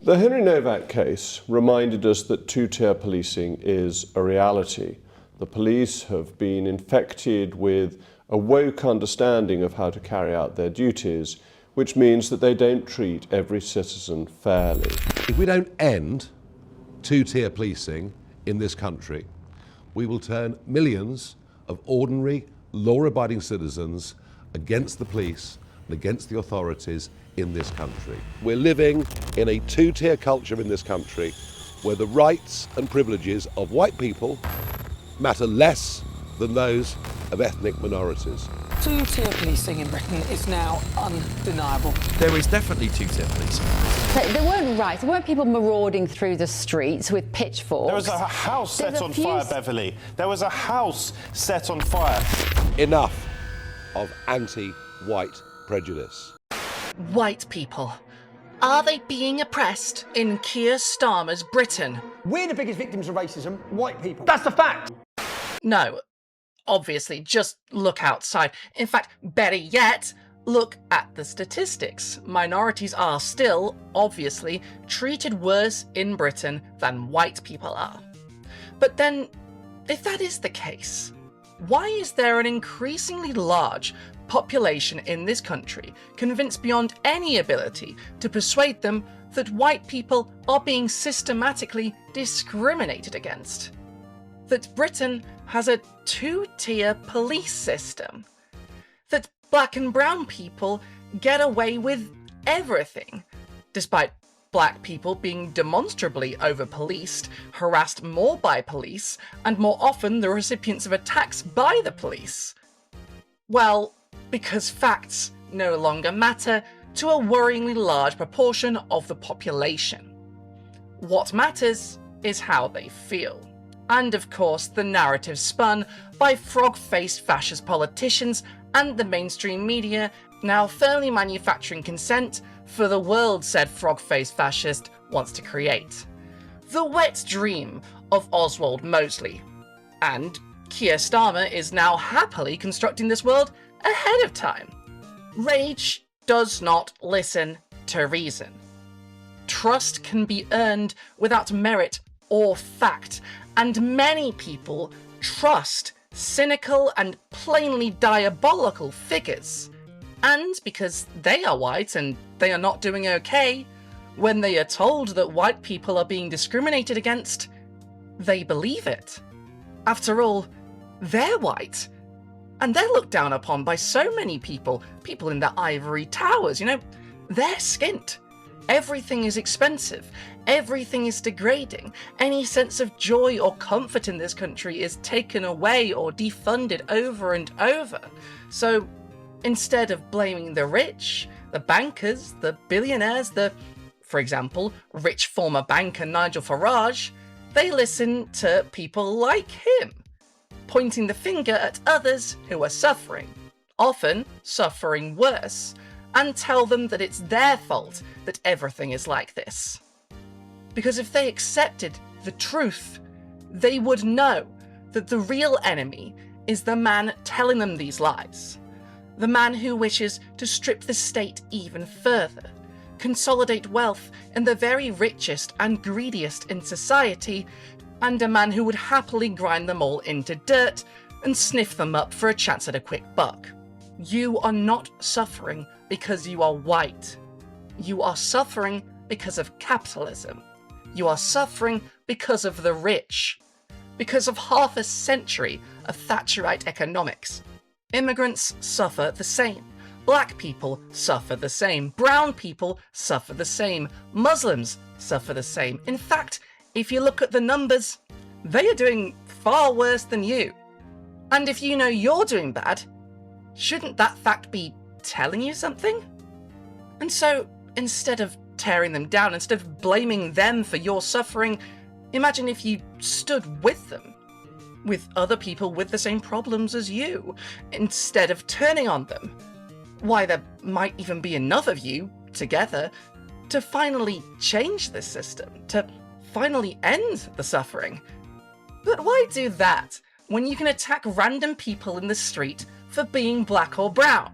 The Henry Novak case reminded us that two-tier policing is a reality. The police have been infected with a woke understanding of how to carry out their duties, which means that they don't treat every citizen fairly. If we don't end two-tier policing in this country, we will turn millions of ordinary, law-abiding citizens against the police and against the authorities in this country. We're living in a two-tier culture in this country where the rights and privileges of white people matter less than those of ethnic minorities. Two-tier policing in Britain is now undeniable. There is definitely two-tier policing. So there weren't riots. There weren't people marauding through the streets with pitchforks. There was a house set on fire, Beverly. There was a house set on fire. Enough of anti-white prejudice. White people. Are they being oppressed in Keir Starmer's Britain? We're the biggest victims of racism, white people. That's the fact. No. Obviously, just look outside. In fact, better yet, look at the statistics. Minorities are still, obviously, treated worse in Britain than white people are. But then, if that is the case, why is there an increasingly large population in this country convinced beyond any ability to persuade them that white people are being systematically discriminated against? That Britain has a two-tier police system? That black and brown people get away with everything, despite black people being demonstrably over-policed, harassed more by police, and more often the recipients of attacks by the police? Well, because facts no longer matter to a worryingly large proportion of the population. What matters is how they feel. And of course, the narrative spun by frog-faced fascist politicians and the mainstream media now firmly manufacturing consent for the world said frog-faced fascist wants to create. The wet dream of Oswald Mosley. And Keir Starmer is now happily constructing this world ahead of time. Rage does not listen to reason. Trust can be earned without merit or fact, and many people trust cynical and plainly diabolical figures. And because they are white and they are not doing okay, when they are told that white people are being discriminated against, they believe it. After all, they're white. And they're looked down upon by so many people in the ivory towers, they're skint. Everything is expensive. Everything is degrading. Any sense of joy or comfort in this country is taken away or defunded over and over. So instead of blaming the rich, the bankers, the billionaires, for example, rich former banker Nigel Farage, they listen to people like him, pointing the finger at others who are suffering, often suffering worse, and tell them that it's their fault that everything is like this. Because if they accepted the truth, they would know that the real enemy is the man telling them these lies. The man who wishes to strip the state even further, consolidate wealth in the very richest and greediest in society, and a man who would happily grind them all into dirt and sniff them up for a chance at a quick buck. You are not suffering because you are white. You are suffering because of capitalism. You are suffering because of the rich. Because of half a century of Thatcherite economics. Immigrants suffer the same. Black people suffer the same. Brown people suffer the same. Muslims suffer the same. In fact, if you look at the numbers, they are doing far worse than you. And if you know you're doing bad, shouldn't that fact be telling you something? And so, instead of tearing them down, instead of blaming them for your suffering, imagine if you stood with them, with other people with the same problems as you, instead of turning on them. Why, there might even be enough of you, together, to finally change this system, to finally end the suffering. But why do that when you can attack random people in the street for being black or brown?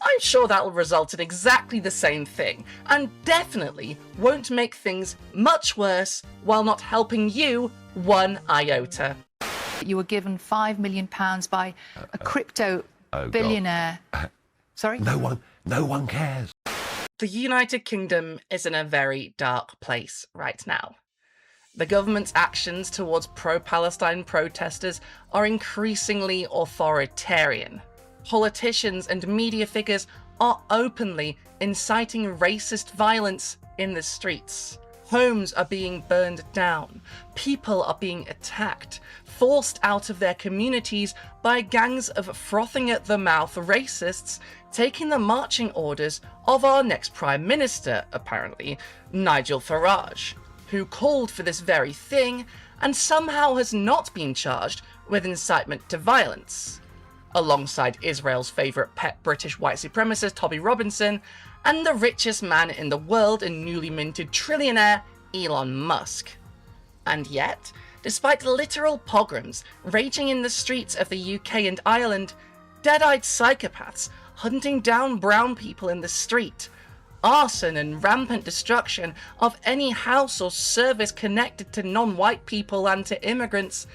I'm sure that'll result in exactly the same thing, and definitely won't make things much worse while not helping you one iota. You were given £5 million by a crypto billionaire. Sorry? No one cares. The United Kingdom is in a very dark place right now. The government's actions towards pro-Palestine protesters are increasingly authoritarian. Politicians and media figures are openly inciting racist violence in the streets. Homes are being burned down. People are being attacked, forced out of their communities by gangs of frothing-at-the-mouth racists taking the marching orders of our next Prime Minister, apparently, Nigel Farage, who called for this very thing and somehow has not been charged with incitement to violence, alongside Israel's favourite pet British white supremacist Tommy Robinson and the richest man in the world and newly minted trillionaire Elon Musk. And yet, despite literal pogroms raging in the streets of the UK and Ireland, dead-eyed psychopaths hunting down brown people in the street, arson and rampant destruction of any house or service connected to non-white people and to immigrants,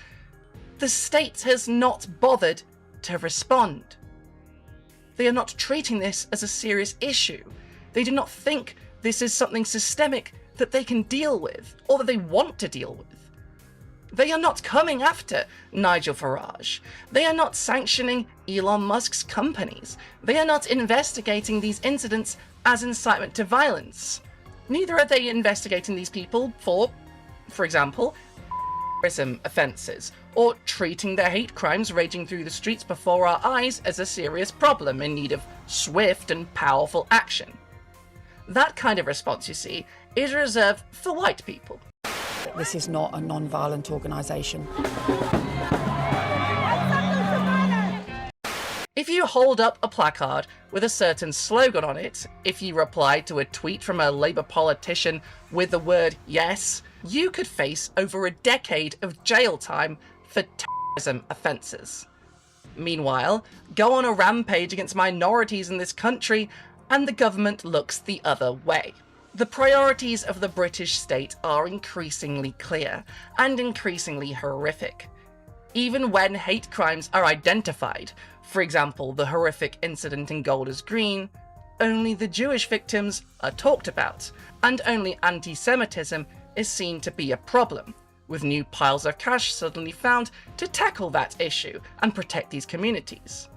the state has not bothered to respond. They are not treating this as a serious issue. They do not think this is something systemic that they can deal with, or that they want to deal with. They are not coming after Nigel Farage. They are not sanctioning Elon Musk's companies. They are not investigating these incidents as incitement to violence. Neither are they investigating these people for example, terrorism offences, or treating their hate crimes raging through the streets before our eyes as a serious problem in need of swift and powerful action. That kind of response, you see, is reserved for white people. This is not a non-violent organisation. If you hold up a placard with a certain slogan on it, if you reply to a tweet from a Labour politician with the word yes, you could face over a decade of jail time for terrorism offences. Meanwhile, go on a rampage against minorities in this country and the government looks the other way. The priorities of the British state are increasingly clear and increasingly horrific. Even when hate crimes are identified, for example the horrific incident in Golders Green, only the Jewish victims are talked about, and only anti-Semitism is seen to be a problem, with new piles of cash suddenly found to tackle that issue and protect these communities.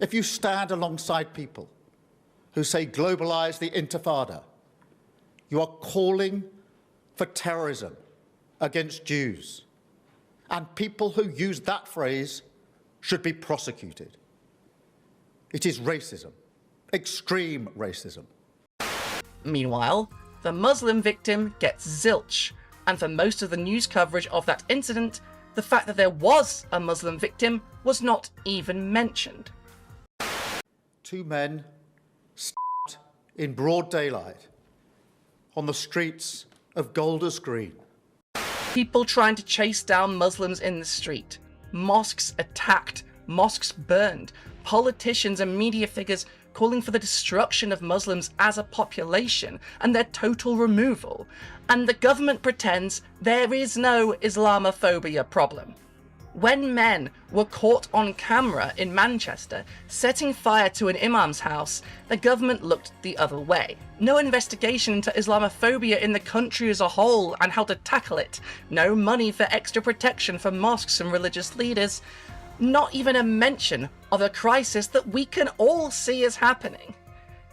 If you stand alongside people who say globalise the Intifada, you are calling for terrorism against Jews, and people who use that phrase should be prosecuted. It is racism, extreme racism. Meanwhile, the Muslim victim gets zilch, and for most of the news coverage of that incident, the fact that there was a Muslim victim was not even mentioned. Two men stabbed in broad daylight on the streets of Golders Green. People trying to chase down Muslims in the street, mosques attacked, mosques burned, politicians and media figures calling for the destruction of Muslims as a population and their total removal, and the government pretends there is no Islamophobia problem. When men were caught on camera in Manchester setting fire to an imam's house, the government looked the other way. No investigation into Islamophobia in the country as a whole and how to tackle it. No money for extra protection for mosques and religious leaders. Not even a mention of a crisis that we can all see is happening.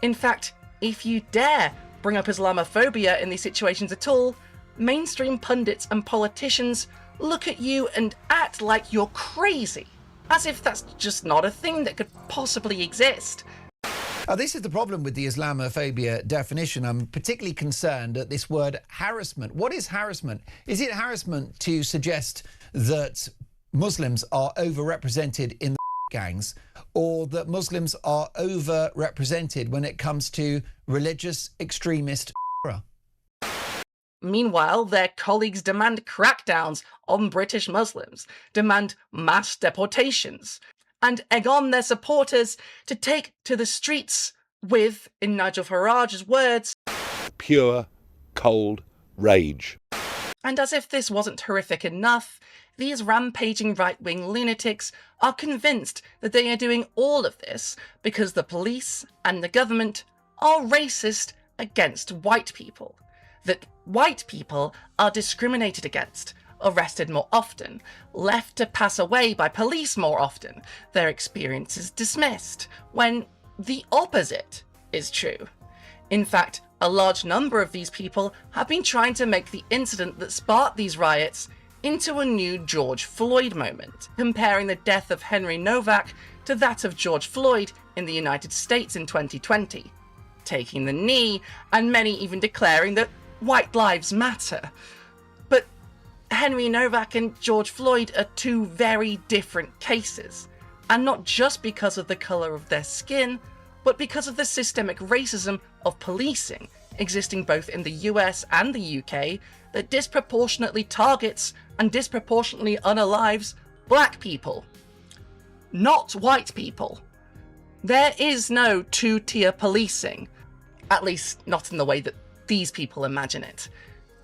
In fact, if you dare bring up Islamophobia in these situations at all, mainstream pundits and politicians look at you and act like you're crazy, as if that's just not a thing that could possibly exist. This is the problem with the Islamophobia definition. I'm particularly concerned at this word harassment. What is harassment? Is it harassment to suggest that Muslims are overrepresented in the gangs, or that Muslims are overrepresented when it comes to religious extremist? Meanwhile, their colleagues demand crackdowns on British Muslims, demand mass deportations, and egg on their supporters to take to the streets with, in Nigel Farage's words, pure, cold rage. And as if this wasn't horrific enough, these rampaging right-wing lunatics are convinced that they are doing all of this because the police and the government are racist against white people. That white people are discriminated against, arrested more often, left to pass away by police more often, their experiences dismissed, when the opposite is true. In fact, a large number of these people have been trying to make the incident that sparked these riots into a new George Floyd moment, comparing the death of Henry Novak to that of George Floyd in the United States in 2020, taking the knee, and many even declaring that white lives matter. But Henry Novak and George Floyd are two very different cases, and not just because of the colour of their skin, but because of the systemic racism of policing existing both in the US and the UK that disproportionately targets and disproportionately unalives black people, not white people. There is no two-tier policing, at least not in the way that these people imagine it.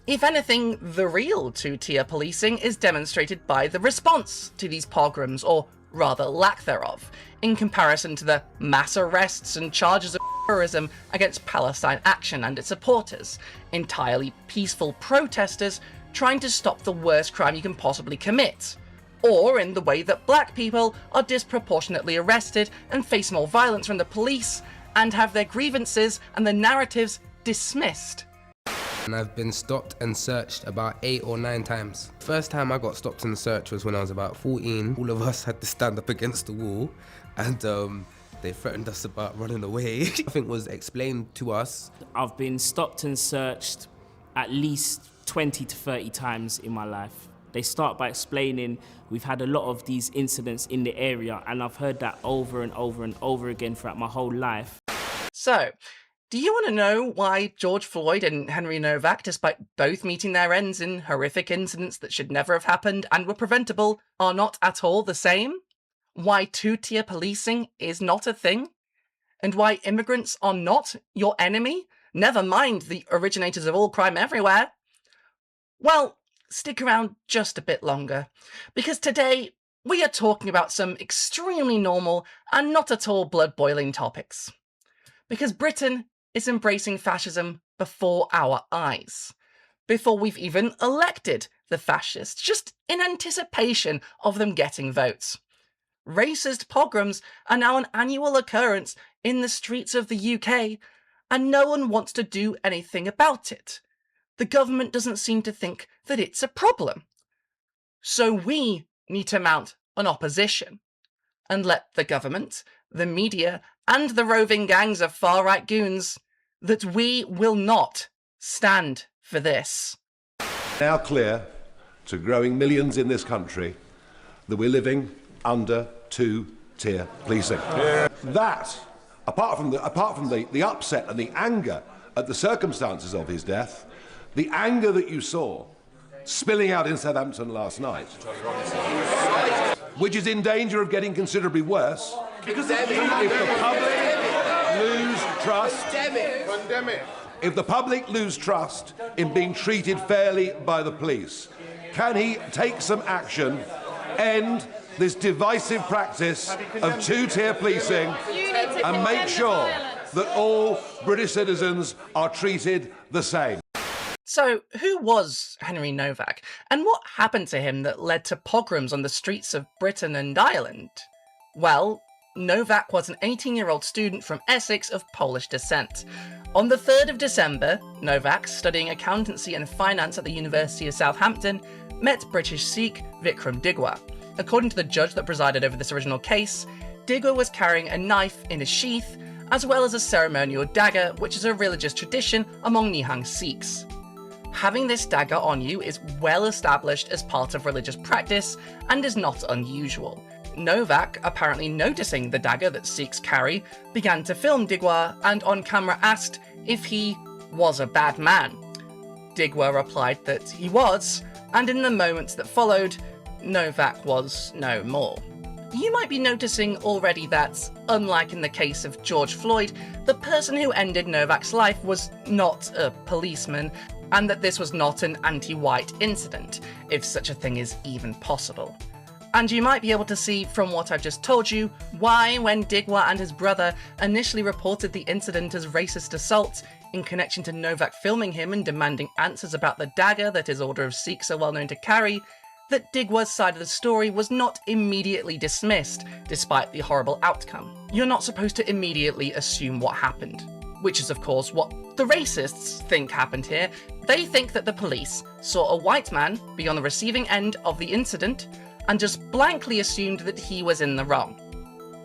If anything, the real two-tier policing is demonstrated by the response to these pogroms, or rather lack thereof, in comparison to the mass arrests and charges of terrorism against Palestine Action and its supporters, entirely peaceful protesters trying to stop the worst crime you can possibly commit, or in the way that black people are disproportionately arrested and face more violence from the police and have their grievances and their narratives dismissed. And I've been stopped and searched about 8 or 9 times. First time I got stopped and searched was when I was about 14. All of us had to stand up against the wall, and they threatened us about running away. Nothing was explained to us. I've been stopped and searched at least 20 to 30 times in my life. They start by explaining we've had a lot of these incidents in the area, and I've heard that over and over and over again throughout my whole life. So, do you want to know why George Floyd and Henry Novak, despite both meeting their ends in horrific incidents that should never have happened and were preventable, are not at all the same? Why two-tier policing is not a thing? And why immigrants are not your enemy? Never mind the originators of all crime everywhere. Well, stick around just a bit longer, because today we are talking about some extremely normal and not at all blood-boiling topics. Because Britain is embracing fascism before our eyes, before we've even elected the fascists, just in anticipation of them getting votes. Racist pogroms are now an annual occurrence in the streets of the UK, and no one wants to do anything about it. The government doesn't seem to think that it's a problem. So we need to mount an opposition and let the government, the media, and the roving gangs of far-right goons that we will not stand for this. Now clear to growing millions in this country that we're living under two-tier policing. Yeah. That, apart from the upset and the anger at the circumstances of his death, the anger that you saw spilling out in Southampton last night, which is in danger of getting considerably worse, because if the public lose trust, if the public lose trust in being treated fairly by the police, can he take some action, end this divisive practice of two-tier policing, and make sure that all British citizens are treated the same? So, who was Henry Novak, and what happened to him that led to pogroms on the streets of Britain and Ireland? Well, Novak was an 18-year-old student from Essex of Polish descent. On the 3rd of December, Novak, studying accountancy and finance at the University of Southampton, met British Sikh Vikram Digwa. According to the judge that presided over this original case, Digwa was carrying a knife in a sheath, as well as a ceremonial dagger, which is a religious tradition among Nihang Sikhs. Having this dagger on you is well established as part of religious practice and is not unusual. Novak, apparently noticing the dagger that Sikhs carry, began to film Digwa and on camera asked if he was a bad man. Digwa replied that he was, and in the moments that followed, Novak was no more. you might be noticing already that, unlike in the case of George Floyd, the person who ended Novak's life was not a policeman, and that this was not an anti-white incident, if such a thing is even possible. And you might be able to see from what I've just told you why, when Digwa and his brother initially reported the incident as racist assault in connection to Novak filming him and demanding answers about the dagger that his order of Sikhs are well known to carry, that Digwa's side of the story was not immediately dismissed, despite the horrible outcome. You're not supposed to immediately assume what happened, which is of course what the racists think happened here. They think that the police saw a white man be on the receiving end of the incident and just blankly assumed that he was in the wrong.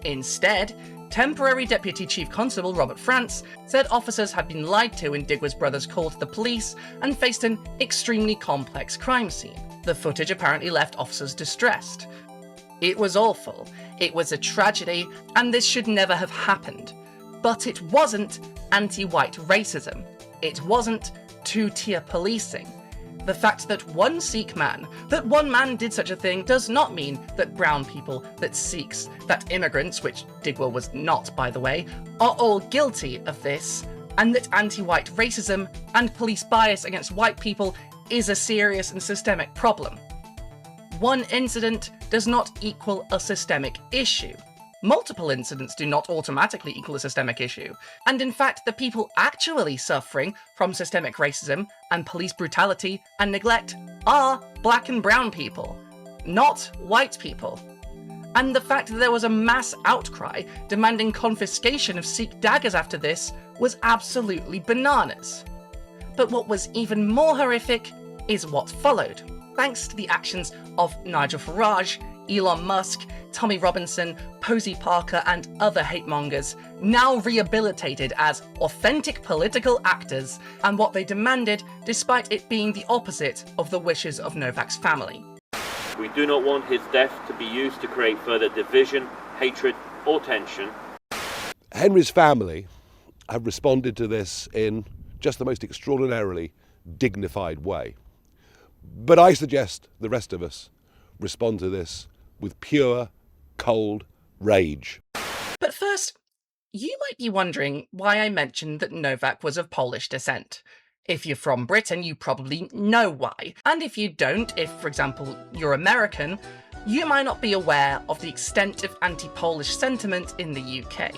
Instead, temporary Deputy Chief Constable Robert France said officers had been lied to in Digwa's brother's call to the police and faced an extremely complex crime scene. The footage apparently left officers distressed. It was awful, it was a tragedy, and this should never have happened. But it wasn't anti-white racism. It wasn't two-tier policing. The fact that one Sikh man, that one man did such a thing, does not mean that brown people, that Sikhs, that immigrants, which Digwa was not, by the way, are all guilty of this, and that anti-white racism and police bias against white people is a serious and systemic problem. One incident does not equal a systemic issue. Multiple incidents do not automatically equal a systemic issue, and in fact the people actually suffering from systemic racism and police brutality and neglect are black and brown people, not white people. And the fact that there was a mass outcry demanding confiscation of Sikh daggers after this was absolutely bananas. But what was even more horrific is what followed. Thanks to the actions of Nigel Farage, Elon Musk, Tommy Robinson, Posey Parker, and other hate-mongers, now rehabilitated as authentic political actors, and what they demanded despite it being the opposite of the wishes of Novak's family. We do not want his death to be used to create further division, hatred, or tension. Henry's family have responded to this in just the most extraordinarily dignified way. But I suggest the rest of us respond to this with pure, cold rage. But first, you might be wondering why I mentioned that Novak was of Polish descent. If you're from Britain, you probably know why. And if you don't, if, for example, you're American, you might not be aware of the extent of anti-Polish sentiment in the UK.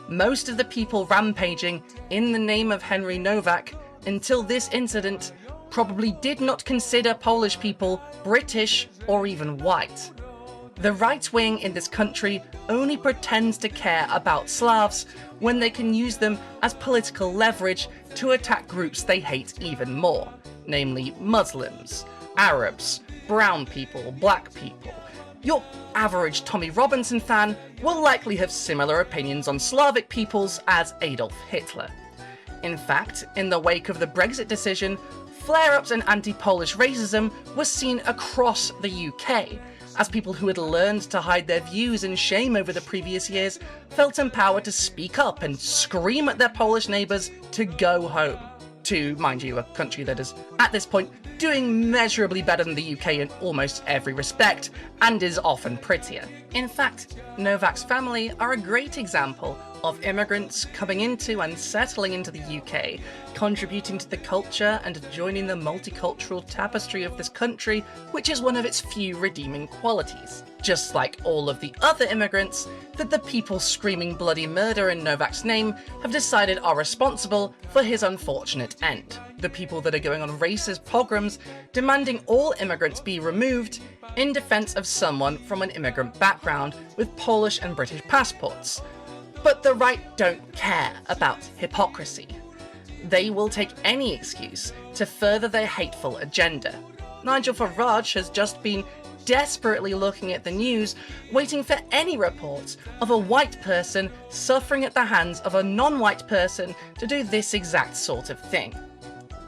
Most of the people rampaging in the name of Henry Novak, until this incident, probably did not consider Polish people British or even white. The right wing in this country only pretends to care about Slavs when they can use them as political leverage to attack groups they hate even more, namely Muslims, Arabs, brown people, black people. Your average Tommy Robinson fan will likely have similar opinions on Slavic peoples as Adolf Hitler. In fact, in the wake of the Brexit decision, flare-ups and anti-Polish racism was seen across the UK, as people who had learned to hide their views in shame over the previous years felt empowered to speak up and scream at their Polish neighbours to go home. To, mind you, a country that is, at this point, doing measurably better than the UK in almost every respect, and is often prettier. In fact, Novak's family are a great example of immigrants coming into and settling into the UK, contributing to the culture and joining the multicultural tapestry of this country, which is one of its few redeeming qualities. Just like all of the other immigrants that the people screaming bloody murder in Novak's name have decided are responsible for his unfortunate end. The people that are going on racist pogroms demanding all immigrants be removed in defense of someone from an immigrant background with Polish and British passports. But the right don't care about hypocrisy. They will take any excuse to further their hateful agenda. Nigel Farage has just been desperately looking at the news, waiting for any reports of a white person suffering at the hands of a non-white person to do this exact sort of thing.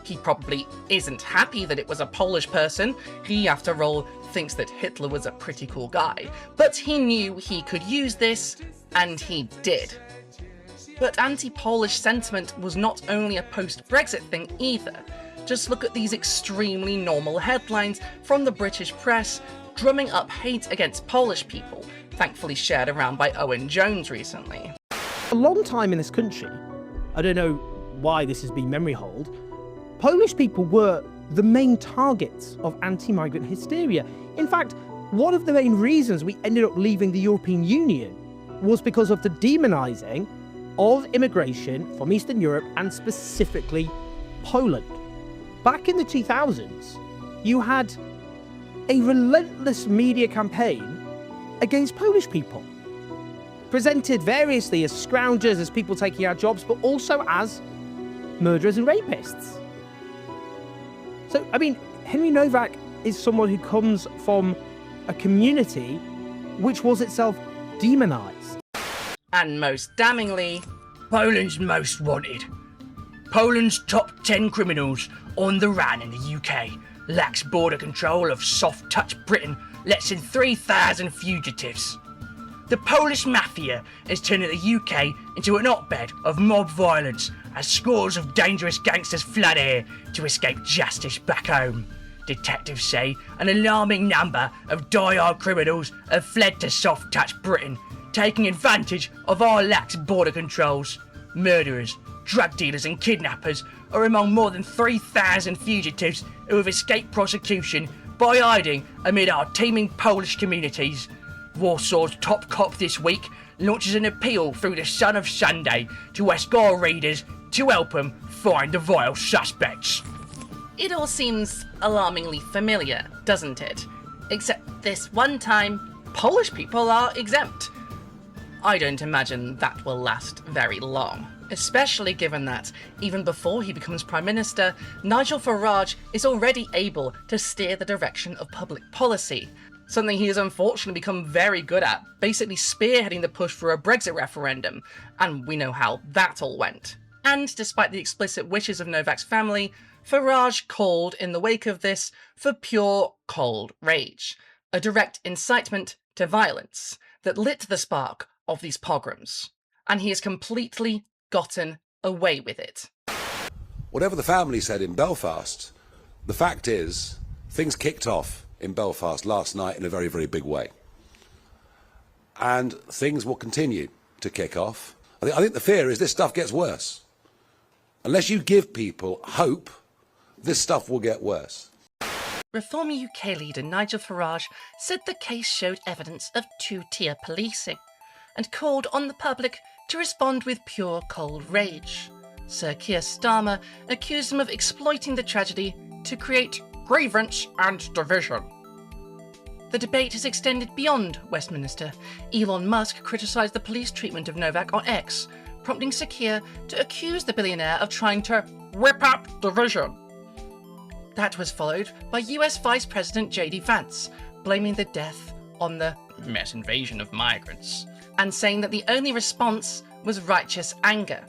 He probably isn't happy that it was a Polish person. He, after all, thinks that Hitler was a pretty cool guy. But he knew he could use this, and he did. But anti-Polish sentiment was not only a post-Brexit thing either. Just look at these extremely normal headlines from the British press drumming up hate against Polish people, thankfully shared around by Owen Jones recently. A long time in this country, I don't know why this has been memory hold, Polish people were the main targets of anti-migrant hysteria. In fact, one of the main reasons we ended up leaving the European Union was because of the demonising of immigration from Eastern Europe and specifically Poland. Back in the 2000s, you had a relentless media campaign against Polish people, presented variously as scroungers, as people taking our jobs, but also as murderers and rapists. So, I mean, Henry Novak is someone who comes from a community which was itself demonised. And most damningly, Poland's most wanted. Poland's top 10 criminals on the run in the UK. Lacks border control of soft-touch Britain, lets in 3,000 fugitives. The Polish mafia is turning the UK into an hotbed of mob violence as scores of dangerous gangsters flood here to escape justice back home. Detectives say an alarming number of die-hard criminals have fled to soft-touch Britain, taking advantage of our lax border controls. Murderers, drug dealers and kidnappers are among more than 3,000 fugitives who have escaped prosecution by hiding amid our teeming Polish communities. Warsaw's top cop this week launches an appeal through the Sun of Sunday to ask our readers to help him find the vile suspects. it all seems alarmingly familiar, doesn't it? Except this one time, Polish people are exempt. I don't imagine that will last very long, especially given that, even before he becomes Prime Minister, Nigel Farage is already able to steer the direction of public policy, something he has unfortunately become very good at, basically spearheading the push for a Brexit referendum, and we know how that all went. And despite the explicit wishes of Novak's family, Farage called in the wake of this for pure cold rage, a direct incitement to violence that lit the spark of these pogroms, and he has completely gotten away with it. Whatever the family said in Belfast, the fact is, things kicked off in Belfast last night in a very, very big way. And things will continue to kick off. I think the fear is this stuff gets worse. Unless you give people hope, this stuff will get worse. Reform UK leader Nigel Farage said the case showed evidence of two-tier policing and called on the public to respond with pure cold rage. Sir Keir Starmer accused him of exploiting the tragedy to create grievance and division. The debate has extended beyond Westminster. Elon Musk criticised the police treatment of Novak on X, prompting Sir Keir to accuse the billionaire of trying to whip up division. That was followed by US Vice President J.D. Vance, blaming the death on the mass invasion of migrants, and saying that the only response was righteous anger.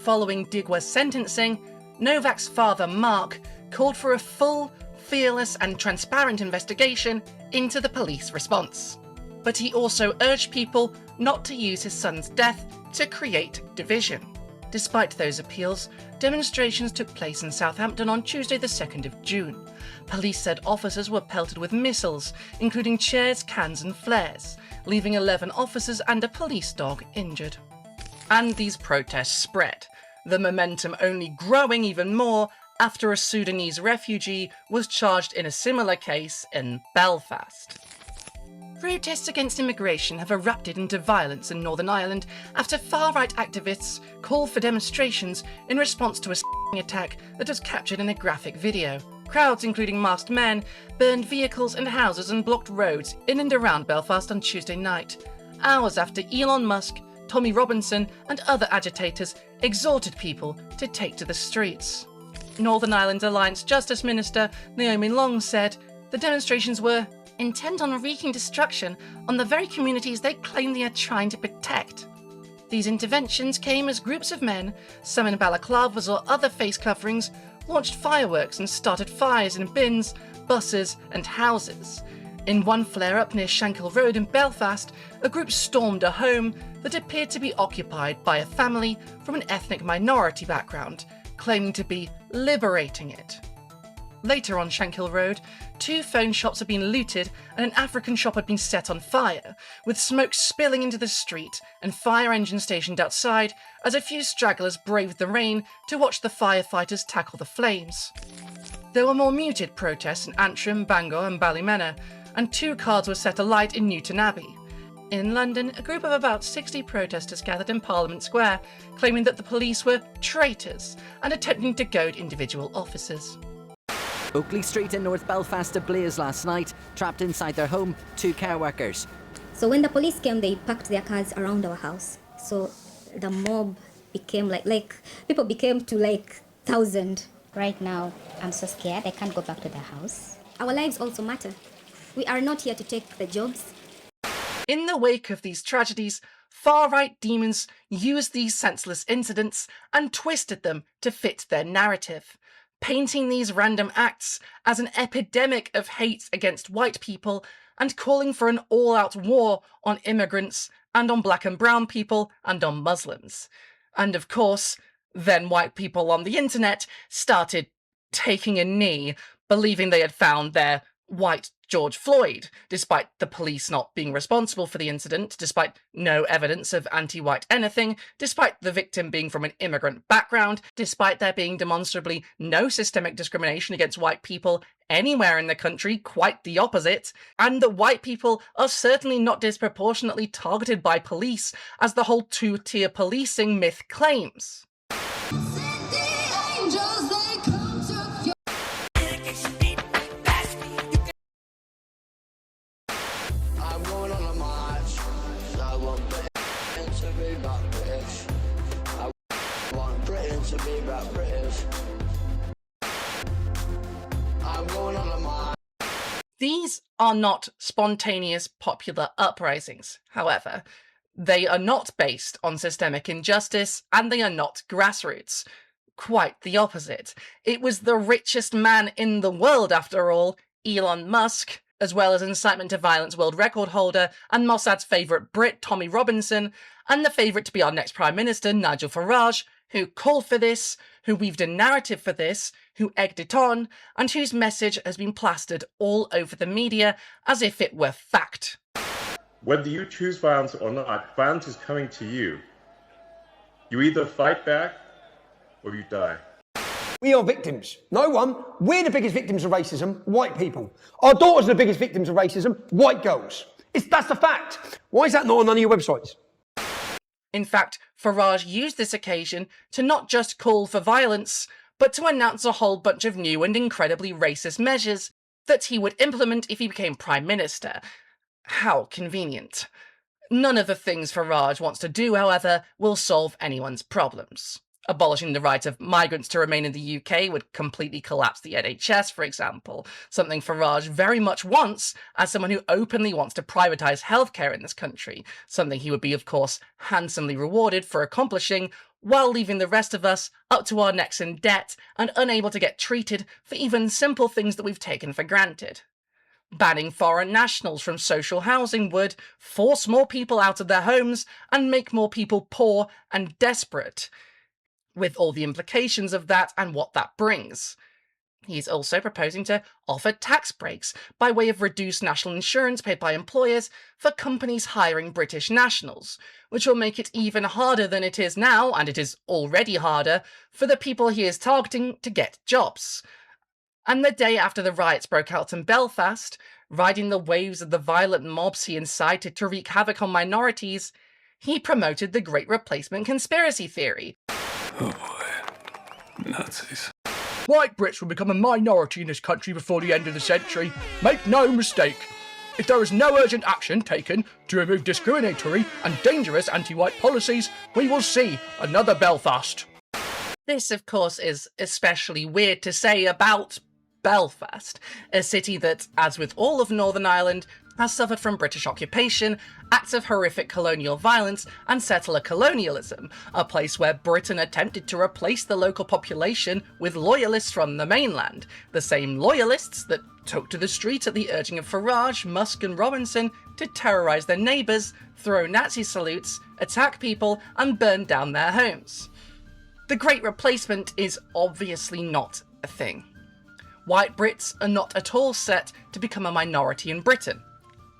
Following Digwe's sentencing, Novak's father, Mark, called for a full, fearless and transparent investigation into the police response. But he also urged people not to use his son's death to create division. Despite those appeals, demonstrations took place in Southampton on Tuesday the 2nd of June. Police said officers were pelted with missiles, including chairs, cans and flares, leaving 11 officers and a police dog injured. And these protests spread, the momentum only growing even more after a Sudanese refugee was charged in a similar case in Belfast. Protests against immigration have erupted into violence in Northern Ireland after far-right activists called for demonstrations in response to a attack that was captured in a graphic video. Crowds, including masked men, burned vehicles and houses and blocked roads in and around Belfast on Tuesday night, hours after Elon Musk, Tommy Robinson and other agitators exhorted people to take to the streets. Northern Ireland Alliance Justice Minister Naomi Long said the demonstrations were intent on wreaking destruction on the very communities they claim they are trying to protect. These interventions came as groups of men, some in balaclavas or other face coverings, launched fireworks and started fires in bins, buses and houses. In one flare-up near Shankill Road in Belfast, a group stormed a home that appeared to be occupied by a family from an ethnic minority background, claiming to be liberating it. Later on Shankill Road, 2 phone shops had been looted and an African shop had been set on fire, with smoke spilling into the street and fire engines stationed outside as a few stragglers braved the rain to watch the firefighters tackle the flames. There were more muted protests in Antrim, Bangor and Ballymena, and 2 cars were set alight in Newton Abbey. In London, a group of about 60 protesters gathered in Parliament Square, claiming that the police were traitors and attempting to goad individual officers. Oakley Street in North Belfast ablaze last night. Trapped inside their home, 2 care workers. So when the police came, they packed their cars around our house. So the mob became like people became to 1,000. Right now, I'm so scared. I can't go back to the house. Our lives also matter. We are not here to take the jobs. In the wake of these tragedies, far-right demons used these senseless incidents and twisted them to fit their narrative, painting these random acts as an epidemic of hate against white people and calling for an all-out war on immigrants and on black and brown people and on Muslims. And of course, then white people on the internet started taking a knee, believing they had found their white George Floyd, despite the police not being responsible for the incident, despite no evidence of anti-white anything, despite the victim being from an immigrant background, despite there being demonstrably no systemic discrimination against white people anywhere in the country, quite the opposite, and that white people are certainly not disproportionately targeted by police, as the whole 2-tier policing myth claims. These are not spontaneous popular uprisings, however. They are not based on systemic injustice, and they are not grassroots. Quite the opposite. It was the richest man in the world, after all, Elon Musk, as well as incitement to violence world record holder and Mossad's favourite Brit, Tommy Robinson, and the favourite to be our next Prime Minister, Nigel Farage, who called for this, who weaved a narrative for this, who egged it on, and whose message has been plastered all over the media as if it were fact. Whether you choose violence or not, violence is coming to you. You either fight back or you die. We are victims. No one. We're the biggest victims of racism, white people. Our daughters are the biggest victims of racism, white girls. That's the fact. Why is that not on none of your websites? In fact, Farage used this occasion to not just call for violence, but to announce a whole bunch of new and incredibly racist measures that he would implement if he became Prime Minister. How convenient. None of the things Farage wants to do, however, will solve anyone's problems. Abolishing the right of migrants to remain in the UK would completely collapse the NHS, for example, something Farage very much wants as someone who openly wants to privatise healthcare in this country, something he would be, of course, handsomely rewarded for accomplishing, while leaving the rest of us up to our necks in debt and unable to get treated for even simple things that we've taken for granted. Banning foreign nationals from social housing would force more people out of their homes and make more people poor and desperate, with all the implications of that and what that brings. He's also proposing to offer tax breaks by way of reduced national insurance paid by employers for companies hiring British nationals, which will make it even harder than it is now, and it is already harder, for the people he is targeting to get jobs. And the day after the riots broke out in Belfast, riding the waves of the violent mobs he incited to wreak havoc on minorities, he promoted the Great Replacement conspiracy theory. Oh boy. Nazis. White Brits will become a minority in this country before the end of the century. Make no mistake. If there is no urgent action taken to remove discriminatory and dangerous anti-white policies, we will see another Belfast. This, of course, is especially weird to say about Belfast, a city that, as with all of Northern Ireland, has suffered from British occupation, acts of horrific colonial violence, and settler colonialism, a place where Britain attempted to replace the local population with loyalists from the mainland, the same loyalists that took to the streets at the urging of Farage, Musk and Robinson to terrorise their neighbours, throw Nazi salutes, attack people, and burn down their homes. The Great Replacement is obviously not a thing. white Brits are not at all set to become a minority in Britain.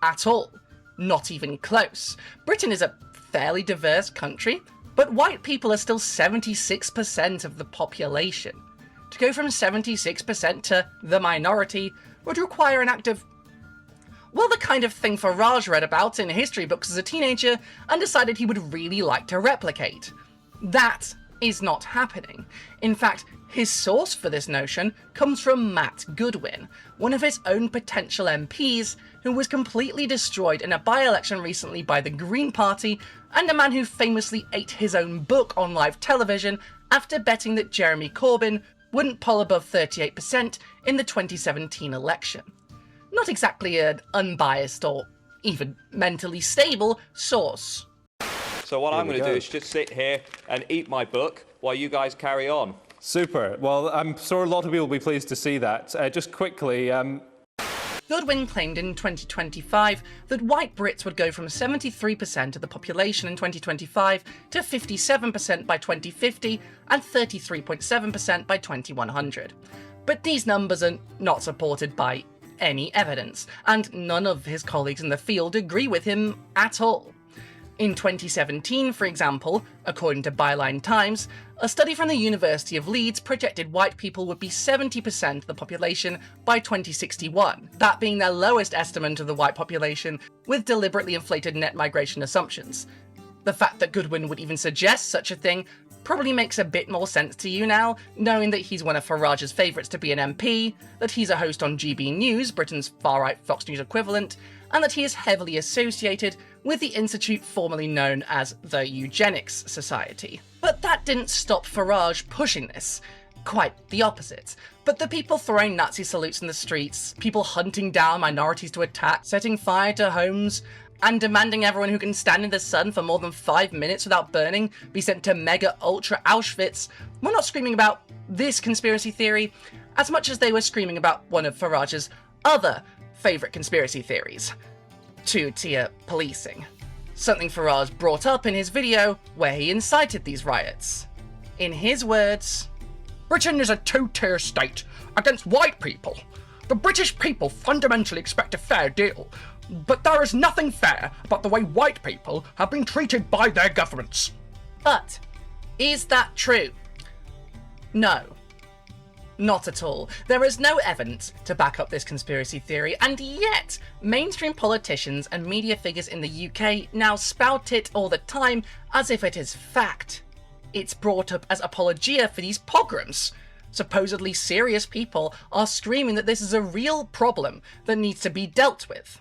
At all. Not even close. Britain is a fairly diverse country, but white people are still 76% of the population. To go from 76% to the minority would require an act of, well, the kind of thing Farage read about in history books as a teenager and decided he would really like to replicate. That is not happening. In fact, his source for this notion comes from Matt Goodwin, one of his own potential MPs who was completely destroyed in a by-election recently by the Green Party, and a man who famously ate his own book on live television after betting that Jeremy Corbyn wouldn't poll above 38% in the 2017 election. Not exactly an unbiased or even mentally stable source. So what I'm going to do is just sit here and eat my book while you guys carry on. Super. Well, I'm sure a lot of people will be pleased to see that. Just quickly... Goodwin claimed in 2025 that white Brits would go from 73% of the population in 2025 to 57% by 2050 and 33.7% by 2100. But these numbers are not supported by any evidence, and none of his colleagues in the field agree with him at all. In 2017, for example, according to Byline Times, a study from the University of Leeds projected white people would be 70% of the population by 2061, that being their lowest estimate of the white population, with deliberately inflated net migration assumptions. The fact that Goodwin would even suggest such a thing probably makes a bit more sense to you now, knowing that he's one of Farage's favourites to be an MP, that he's a host on GB News, Britain's far-right Fox News equivalent, and that he is heavily associated with the institute formerly known as the Eugenics Society. But that didn't stop Farage pushing this. Quite the opposite. But the people throwing Nazi salutes in the streets, people hunting down minorities to attack, setting fire to homes, and demanding everyone who can stand in the sun for more than 5 minutes without burning be sent to mega-ultra Auschwitz, were not screaming about this conspiracy theory as much as they were screaming about one of Farage's other favourite conspiracy theories: two-tier policing. Something Farage brought up in his video where he incited these riots. In his words, Britain is a two-tier state against white people. The British people fundamentally expect a fair deal, but there is nothing fair about the way white people have been treated by their governments. But is that true? No. Not at all. There is no evidence to back up this conspiracy theory, and yet mainstream politicians and media figures in the UK now spout it all the time as if it is fact. It's brought up as apologia for these pogroms. Supposedly serious people are screaming that this is a real problem that needs to be dealt with.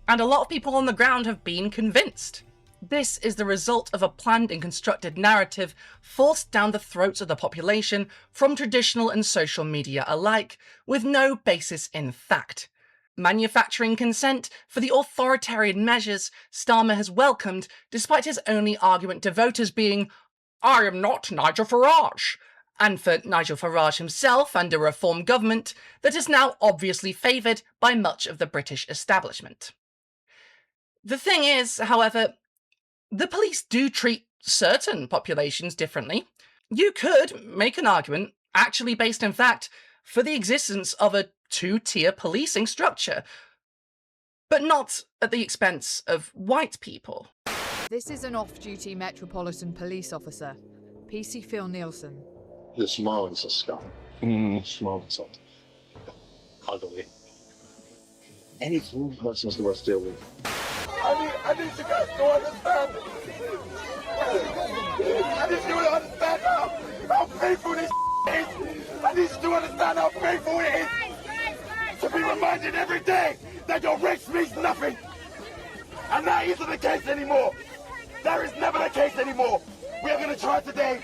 And a lot of people on the ground have been convinced. This is the result of a planned and constructed narrative forced down the throats of the population from traditional and social media alike, with no basis in fact. Manufacturing consent for the authoritarian measures Starmer has welcomed, despite his only argument to voters being, "I am not Nigel Farage," and for Nigel Farage himself and a reform government that is now obviously favoured by much of the British establishment. The thing is, however, the police do treat certain populations differently. You could make an argument, actually based in fact, for the existence of a two-tier policing structure, but not at the expense of white people. This is an off-duty Metropolitan Police officer, PC Phil Nielsen. The smile is a scum. Smile is hot. Ugly. Any fool person's the worst to deal with. I need you guys to understand. I need you to understand how painful this is. I need you to understand how painful it is to be reminded every day that your race means nothing. And that isn't the case anymore. That is never the case anymore. We are going to try today.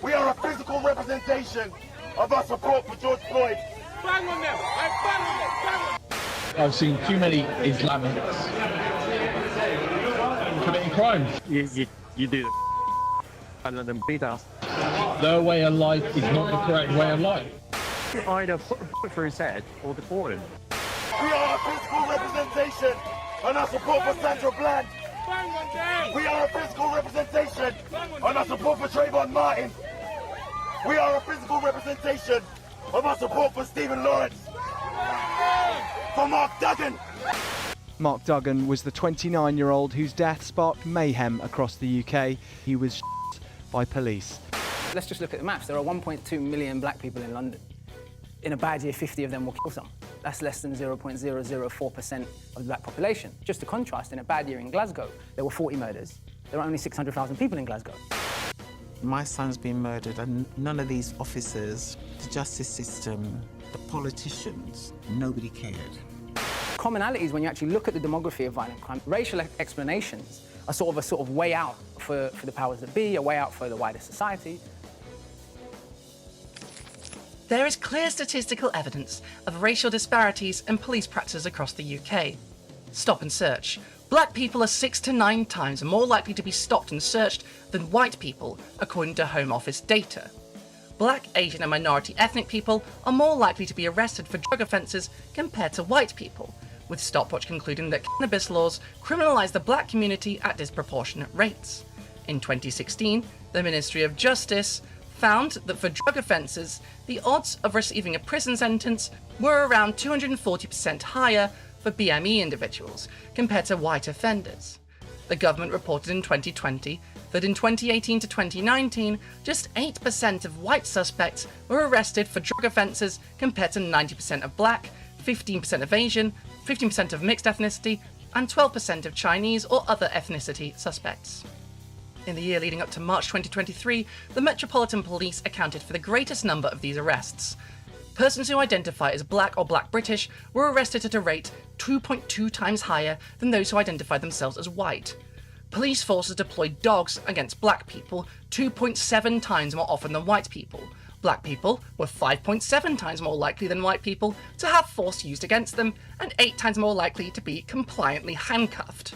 We are a physical representation of our support for George Floyd. Bang on them! Bang on them! Bang on them! I've seen too many Islamics committing crimes. You do and let them beat us. Their way of life is not the correct way of life. Either put a bullet through his head or deport him. We are a physical representation on our support for Sandra Bland. We are a physical representation on our support for Trayvon Martin. We are a physical representation about support for Stephen Lawrence. For Mark Duggan. Mark Duggan was the 29-year-old whose death sparked mayhem across the UK. He was shot by police. Let's just look at the maths. There are 1.2 million black people in London. In a bad year, 50 of them will kill some. That's less than 0.004% of the black population. Just to contrast, in a bad year in Glasgow, there were 40 murders. There are only 600,000 people in Glasgow. My son's been murdered, and none of these officers, the justice system, the politicians, nobody cared. Commonalities, when you actually look at the demography of violent crime, racial explanations are sort of way out for the powers that be, a way out for the wider society. There is clear statistical evidence of racial disparities in police practices across the UK. Stop and search. Black people are 6 to 9 times more likely to be stopped and searched than white people, according to Home Office data. Black, Asian and minority ethnic people are more likely to be arrested for drug offences compared to white people, with Stopwatch concluding that cannabis laws criminalise the black community at disproportionate rates. In 2016, the Ministry of Justice found that for drug offences, the odds of receiving a prison sentence were around 240% higher for BME individuals compared to white offenders. The government reported in 2020 that in 2018 to 2019, just 8% of white suspects were arrested for drug offences compared to 90% of black, 15% of Asian, 15% of mixed ethnicity, and 12% of Chinese or other ethnicity suspects. In the year leading up to March 2023, the Metropolitan Police accounted for the greatest number of these arrests. Persons who identify as black or black British were arrested at a rate 2.2 times higher than those who identified themselves as white. Police forces deployed dogs against black people 2.7 times more often than white people. Black people were 5.7 times more likely than white people to have force used against them, and 8 times more likely to be compliantly handcuffed.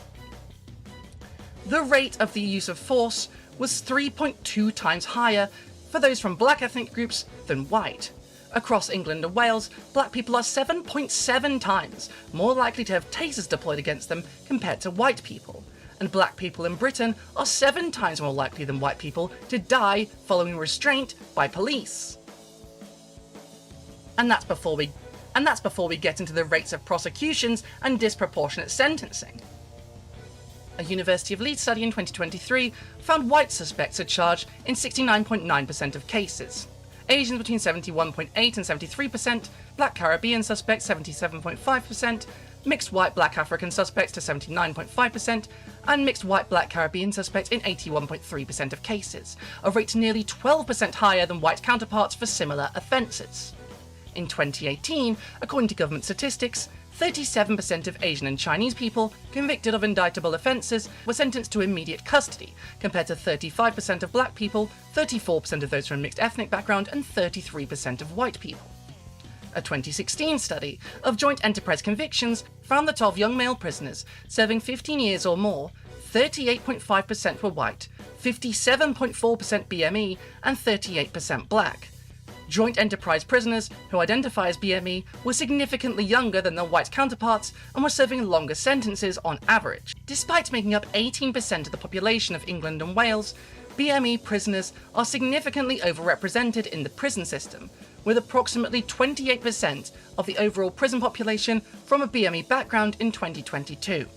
The rate of the use of force was 3.2 times higher for those from black ethnic groups than white. Across England and Wales, black people are 7.7 times more likely to have tasers deployed against them compared to white people, and black people in Britain are 7 times more likely than white people to die following restraint by police. And that's before we get into the rates of prosecutions and disproportionate sentencing. A University of Leeds study in 2023 found white suspects are charged in 69.9% of cases, Asians between 71.8 and 73%, black Caribbean suspects 77.5%, mixed white black African suspects to 79.5%, and mixed white black Caribbean suspects in 81.3% of cases, a rate nearly 12% higher than white counterparts for similar offences. In 2018, according to government statistics, 37% of Asian and Chinese people convicted of indictable offences were sentenced to immediate custody, compared to 35% of black people, 34% of those from a mixed ethnic background, and 33% of white people. A 2016 study of joint enterprise convictions found that of young male prisoners serving 15 years or more, 38.5% were white, 57.4% BME, and 38% black. Joint enterprise prisoners who identify as BME were significantly younger than their white counterparts and were serving longer sentences on average. Despite making up 18% of the population of England and Wales, BME prisoners are significantly overrepresented in the prison system, with approximately 28% of the overall prison population from a BME background in 2022.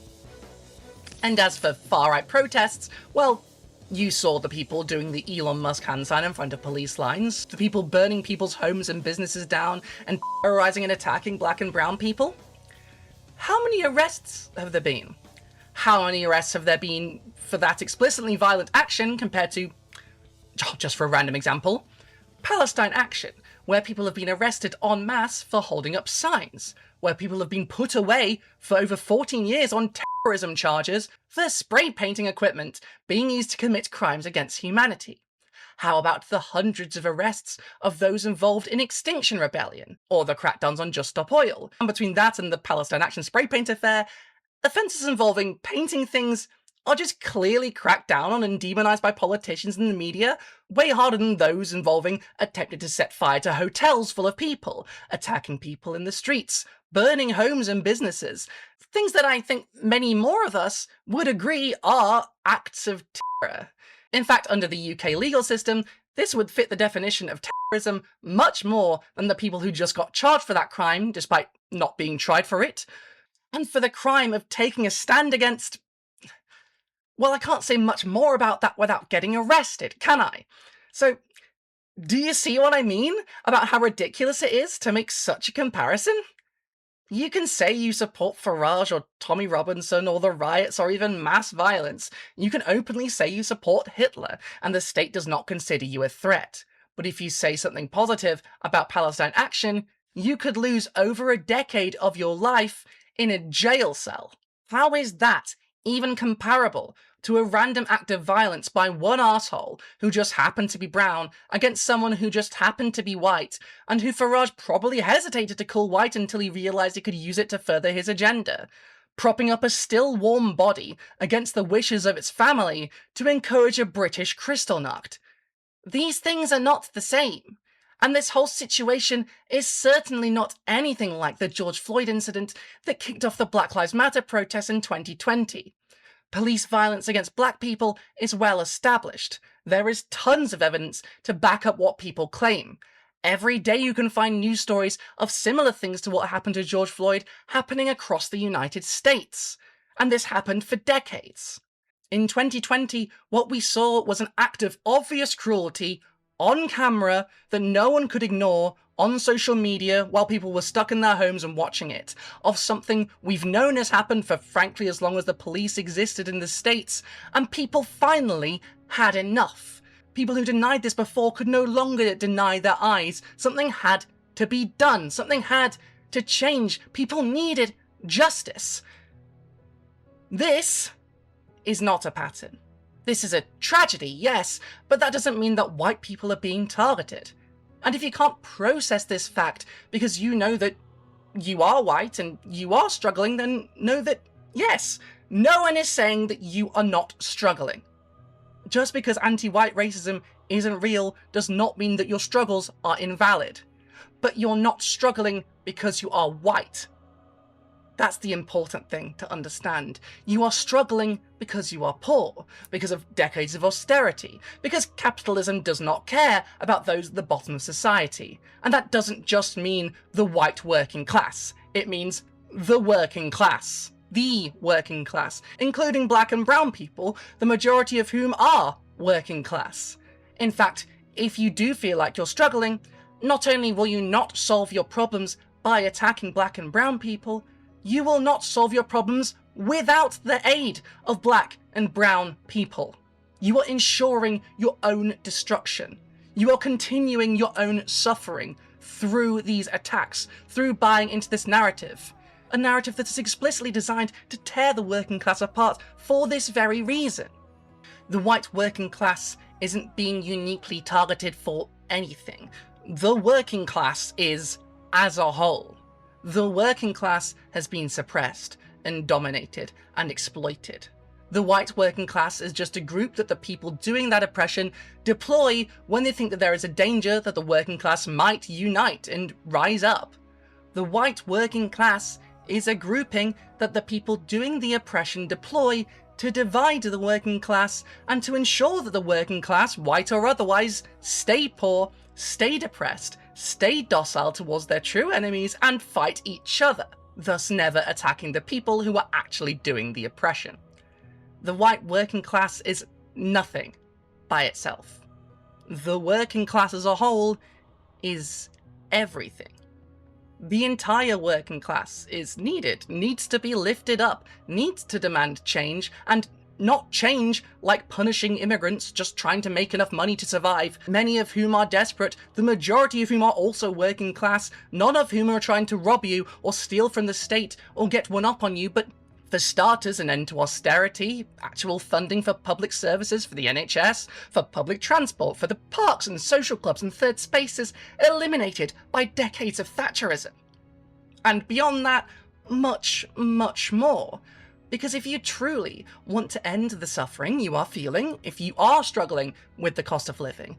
And as for far-right protests, well, you saw the people doing the Elon Musk hand sign in front of police lines, the people burning people's homes and businesses down and terrorizing and attacking black and brown people. How many arrests have there been? How many arrests have there been for that explicitly violent action compared to, just for a random example, Palestine action, where people have been arrested en masse for holding up signs, where people have been put away for over 14 years on terrorism charges for spray painting equipment being used to commit crimes against humanity? How about the hundreds of arrests of those involved in Extinction Rebellion, or the crackdowns on Just Stop Oil? And between that and the Palestine Action spray paint affair, offences involving painting things are just clearly cracked down on and demonised by politicians and the media, way harder than those involving attempting to set fire to hotels full of people, attacking people in the streets, burning homes and businesses. Things that I think many more of us would agree are acts of terror. In fact, under the UK legal system, This would fit the definition of terrorism much more than the people who just got charged for that crime, despite not being tried for it, and for the crime of taking a stand against... Well, I can't say much more about that without getting arrested, can I? So, do you see what I mean about how ridiculous it is to make such a comparison? You can say you support Farage or Tommy Robinson or the riots or even mass violence. You can openly say you support Hitler and the state does not consider you a threat. But if you say something positive about Palestine action, you could lose over a decade of your life in a jail cell. How is that even comparable to a random act of violence by one arsehole who just happened to be brown against someone who just happened to be white, and who Farage probably hesitated to call white until he realised he could use it to further his agenda, propping up a still warm body against the wishes of its family to encourage a British Kristallnacht? These things are not the same. And this whole situation is certainly not anything like the George Floyd incident that kicked off the Black Lives Matter protests in 2020. Police violence against black people is well established. There is tons of evidence to back up what people claim. Every day you can find news stories of similar things to what happened to George Floyd happening across the United States. And this happened for decades. In 2020, what we saw was an act of obvious cruelty on camera that no one could ignore on social media while people were stuck in their homes and watching it, of something we've known has happened for frankly as long as the police existed in the States, and people finally had enough. People who denied this before could no longer deny their eyes. Something had to be done. Something had to change. People needed justice. This is not a pattern. This is a tragedy, yes, but that doesn't mean that white people are being targeted. And if you can't process this fact because you know that you are white and you are struggling, then know that, yes, no one is saying that you are not struggling. Just because anti-white racism isn't real does not mean that your struggles are invalid. But you're not struggling because you are white. That's the important thing to understand. You are struggling because you are poor, because of decades of austerity, because capitalism does not care about those at the bottom of society. And that doesn't just mean the white working class. It means the working class. The working class, including black and brown people, the majority of whom are working class. In fact, if you do feel like you're struggling, not only will you not solve your problems by attacking black and brown people, you will not solve your problems without the aid of black and brown people. You are ensuring your own destruction. You are continuing your own suffering through these attacks, through buying into this narrative. A narrative that is explicitly designed to tear the working class apart for this very reason. The white working class isn't being uniquely targeted for anything. The working class is as a whole. The working class has been suppressed and dominated and exploited. The white working class is just a group that the people doing that oppression deploy when they think that there is a danger that the working class might unite and rise up. The white working class is a grouping that the people doing the oppression deploy to divide the working class and to ensure that the working class, white or otherwise, stay poor, stay depressed, stay docile towards their true enemies, and fight each other, thus never attacking the people who are actually doing the oppression. The white working class is nothing by itself. The working class as a whole is everything. The entire working class is needed, needs to be lifted up, needs to demand change, and not change like punishing immigrants just trying to make enough money to survive, many of whom are desperate, the majority of whom are also working class, none of whom are trying to rob you or steal from the state or get one up on you, but for starters, an end to austerity, actual funding for public services, for the NHS, for public transport, for the parks and social clubs and third spaces, eliminated by decades of Thatcherism. And beyond that, much, much more. Because if you truly want to end the suffering you are feeling, if you are struggling with the cost of living,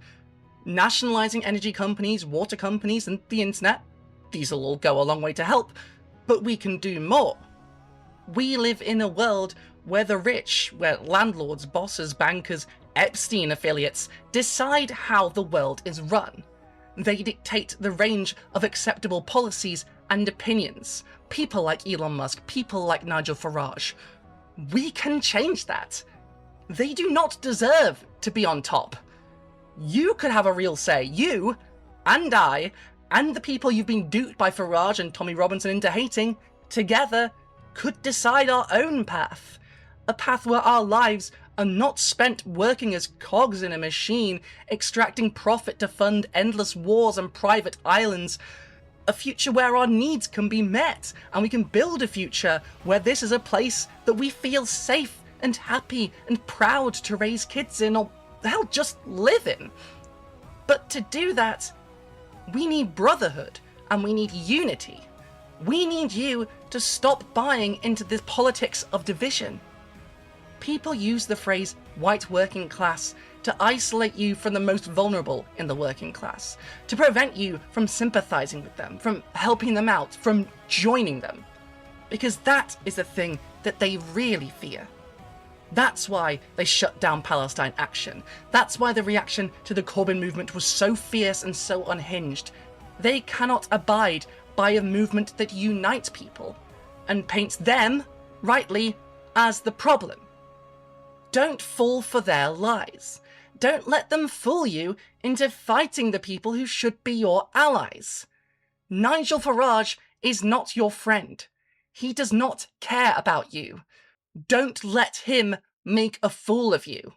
nationalising energy companies, water companies and the internet, these will all go a long way to help, but we can do more. We live in a world where the rich, where landlords, bosses, bankers, Epstein affiliates decide how the world is run. They dictate the range of acceptable policies and opinions. People like Elon Musk, people like Nigel Farage. We can change that. They do not deserve to be on top. You could have a real say. You, and I, and the people you've been duped by Farage and Tommy Robinson into hating, together could decide our own path. A path where our lives are not spent working as cogs in a machine, extracting profit to fund endless wars and private islands. A future where our needs can be met, and we can build a future where this is a place that we feel safe and happy and proud to raise kids in, or hell, just live in. But to do that, we need brotherhood, and we need unity. We need you to stop buying into this politics of division. People use the phrase white working class to isolate you from the most vulnerable in the working class, to prevent you from sympathizing with them, from helping them out, from joining them. Because that is the thing that they really fear. That's why they shut down Palestine Action. That's why the reaction to the Corbyn movement was so fierce and so unhinged. They cannot abide by a movement that unites people and paints them, rightly, as the problem. Don't fall for their lies. Don't let them fool you into fighting the people who should be your allies. Nigel Farage is not your friend. He does not care about you. Don't let him make a fool of you.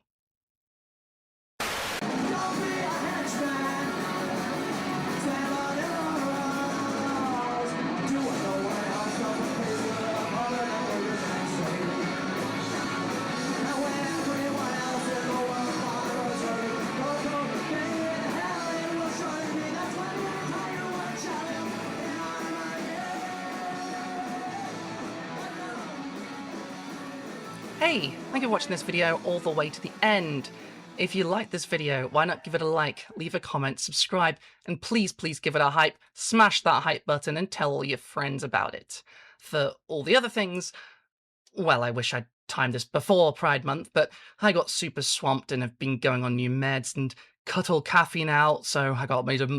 Hey, thank you for watching this video all the way to the end. If you like this video, why not give it a like, leave a comment, subscribe, and please give it a hype. Smash that hype button and tell all your friends about it. For all the other things, well, I wish I'd timed this before Pride Month, but I got super swamped and have been going on new meds and cut all caffeine out, so I got massive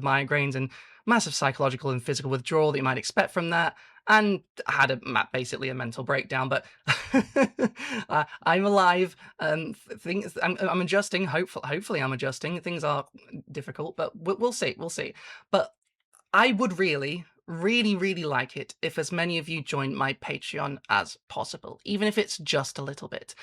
migraines and massive psychological and physical withdrawal that you might expect from that. And I had basically a mental breakdown, but I'm alive. I'm adjusting. Hopefully, I'm adjusting. Things are difficult, but we'll see. But I would really like it if as many of you joined my Patreon as possible, even if it's just a little bit.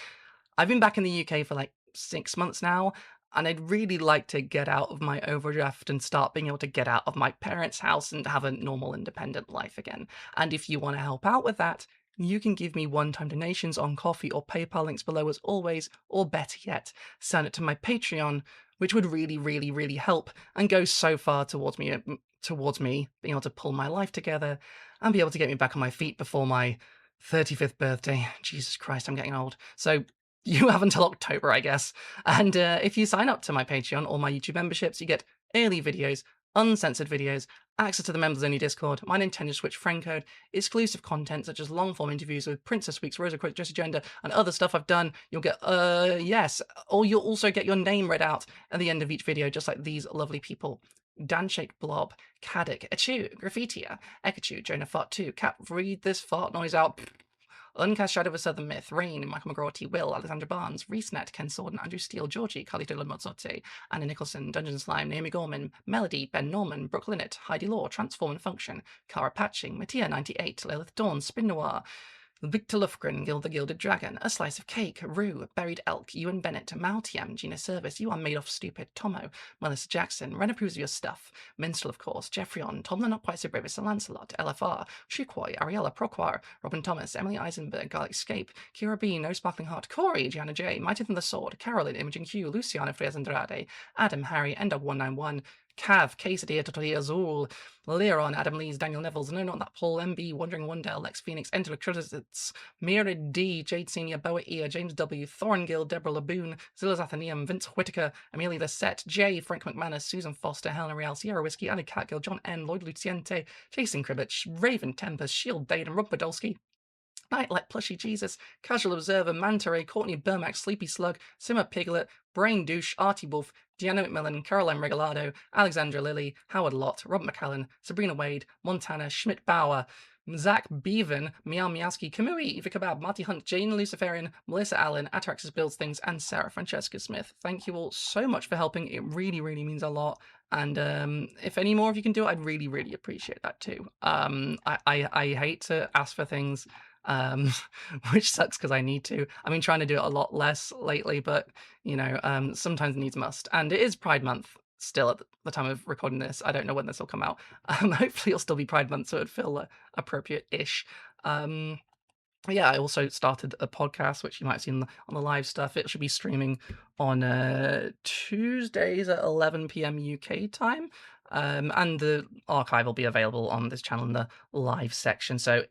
I've been back in the UK for like 6 months now, and I'd really like to get out of my overdraft and start being able to get out of my parents' house and have a normal independent life again. And if you want to help out with that, you can give me one-time donations on Coffee or PayPal, links below as always, or better yet, send it to my Patreon, which would really help and go so far towards me being able to pull my life together and be able to get me back on my feet before my 35th birthday. Jesus Christ, I'm getting old. So you have until October, I guess. And if you sign up to my Patreon or my YouTube memberships, you get early videos, uncensored videos, access to the members-only Discord, my Nintendo Switch friend code, exclusive content such as long-form interviews with Princess Weeks, Rosa Quit, Jessie Gender, and other stuff I've done. You'll get, or you'll also get your name read out at the end of each video, just like these lovely people. Danshake Blob, Caddick, Echu, Graffitia, Ekachu, Jonah Fart 2, Cap, read this fart noise out. Uncast Shadow of a Southern Myth, Rain, Michael McGrawty, Will, Alexandra Barnes, ReeseNet, Ken Sorden, Andrew Steele, Georgie, Carlito Lamozzotti, Anna Nicholson, Dungeon Slime, Naomi Gorman, Melody, Ben Norman, Brooke Linnett, Heidi Law, Transform and Function, Cara Patching, Mattia98, Lilith Dawn, Spin Noir, Victor Lufgren, Gil the Gilded Dragon, A Slice of Cake, Rue, Buried Elk, Ewan Bennett, Mao Tiam, Gina Service, You Are Made Off Stupid, Tomo, Melissa Jackson, Ren Approves of Your Stuff, Minstrel of Course, Jeffrey On, Tom the Not Quite So Brave, Sir Lancelot, LFR, Shukwoi, Ariella, Proquar, Robin Thomas, Emily Eisenberg, Garlic Escape, Kira B, No Sparkling Heart, Corey, Gianna J, Mighty Than the Sword, Carolyn, Imogen Q, Luciana Frias Andrade, Adam, Harry, Endog191, Cav, Quesadilla, Totoria Azul, Leron, Adam Lees, Daniel Nevels, No Not That Paul, MB, Wandering Wondell, Lex Phoenix, Enter Electricits, Mira D, Jade Senior, Boa Ear, James W, Thorngill, Deborah Laboon, Zillas Athenaeum, Vince Whitaker, Amelia Lissette, J, Frank McManus, Susan Foster, Helen Real, Sierra Whiskey, Annie Catgill, John N, Lloyd Luciente, Jason Cribbage, Raven Tempest, Shield Dade, and Rob Podolski. Night like Plushy Jesus, Casual Observer, Manta Ray, Courtney Burmack, Sleepy Slug, Simmer Piglet, Brain Douche, Artie Wolf, Deanna McMillan, Caroline Regalado, Alexandra Lilly, Howard Lott, Rob McCallan, Sabrina Wade, Montana, Schmidt Bauer, Zach Beaven, Meow Meowski, Kamui, Eva Kebab, Marty Hunt, Jane Luciferian, Melissa Allen, Ataraxis Builds Things, and Sarah Francesca Smith. Thank you all so much for helping. It really, really means a lot. And if any more of you can do it, I'd really, really appreciate that too. I hate to ask for things, which sucks because I need to. I've been trying to do it a lot less lately, but you know, sometimes needs must. And it is Pride Month still at the time of recording this. I don't know when this will come out. Hopefully it'll still be Pride Month, so it'd feel appropriate-ish. Yeah, I also started a podcast, which you might have seen on the live stuff. It should be streaming on Tuesdays at 11 p.m. UK time. And the archive will be available on this channel in the live section. So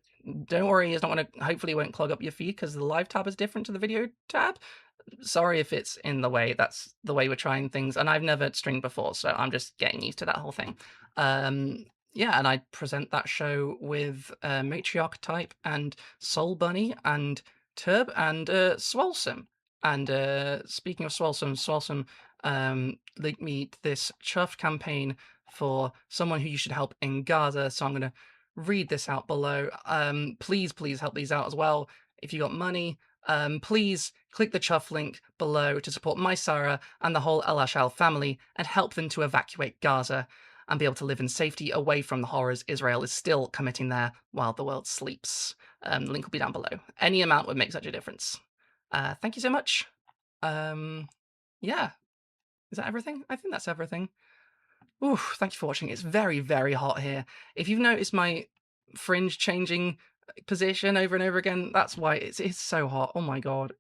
don't worry, it's not going to, hopefully it won't clog up your feed because the live tab is different to the video tab. Sorry if it's in the way, that's the way we're trying things. And I've never streamed before, so I'm just getting used to that whole thing. Yeah, and I present that show with Matriarch Type and Soul Bunny and Turb and Swolsome. And speaking of Swolsome linked me to this chuffed campaign for someone who you should help in Gaza. So I'm going to read this out below. Please help these out as well. If you got money, please click the chuff link below to support my Sarah and the whole El Ashal family and help them to evacuate Gaza and be able to live in safety away from the horrors Israel is still committing there while the world sleeps. The link will be down below. Any amount would make such a difference. Thank you so much. Yeah. Is that everything? I think that's everything. Ooh, thank you for watching. It's very, very hot here. If you've noticed my fringe changing position over and over again, that's why it's so hot. Oh my god.